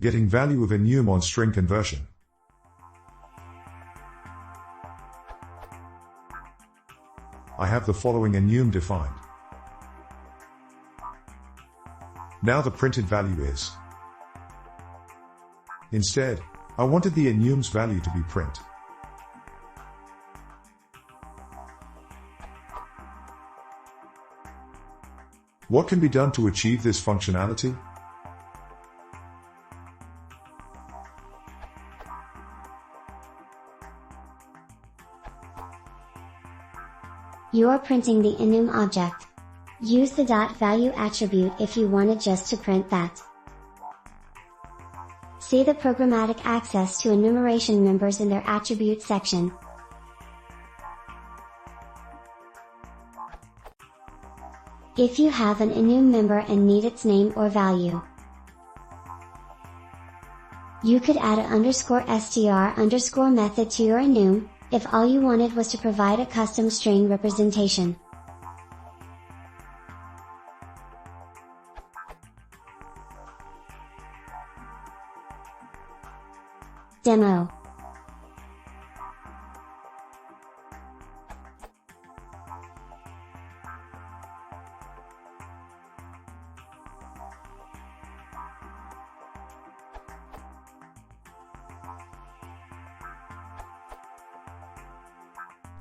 Getting value of enum on string conversion. I have the following enum defined. Now the printed value is. Instead, I wanted the enum's value to be print. What can be done to achieve this functionality? You are printing the enum object. Use the .value attribute if you wanted just to print that. See the programmatic access to enumeration members in their attributes section. If you have an enum member and need its name or value, you could add a _str_ method to your enum, if all you wanted was to provide a custom string representation. Demo.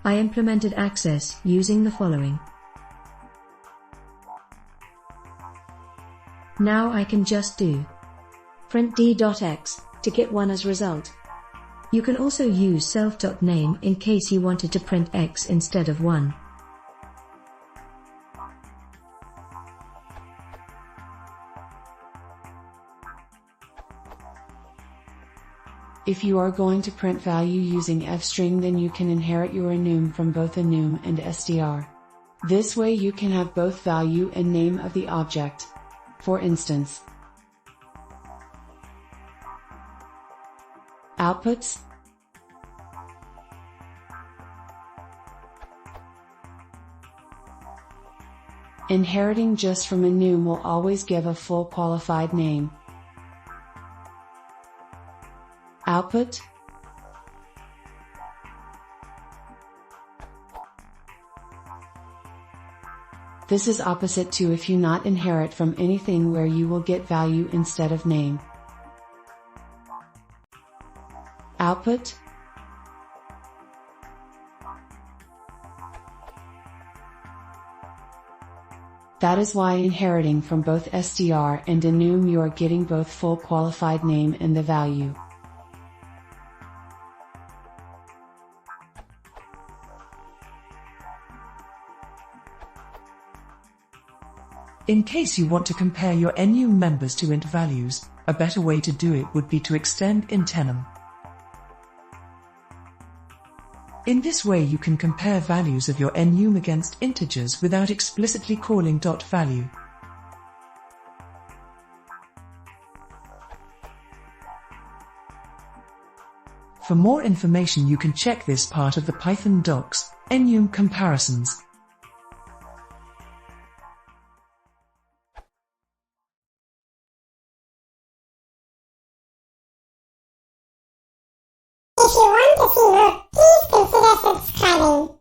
I implemented access using the following. Now I can just do print d.x to get 1 as result. You can also use self.name in case you wanted to print x instead of 1. If you are going to print value using fstring, then you can inherit your enum from both enum and str. This way you can have both value and name of the object. For instance, outputs, inheriting just from enum will always give a full qualified name. Output, this is opposite to if you not inherit from anything, where you will get value instead of name. Output, that is why inheriting from both str and enum you are getting both full qualified name and the value. In case you want to compare your enum members to int values, a better way to do it would be to extend int enum. In this way you can compare values of your enum against integers without explicitly calling .value. For more information you can check this part of the Python docs, enum comparisons. If you want to see more, please consider subscribing.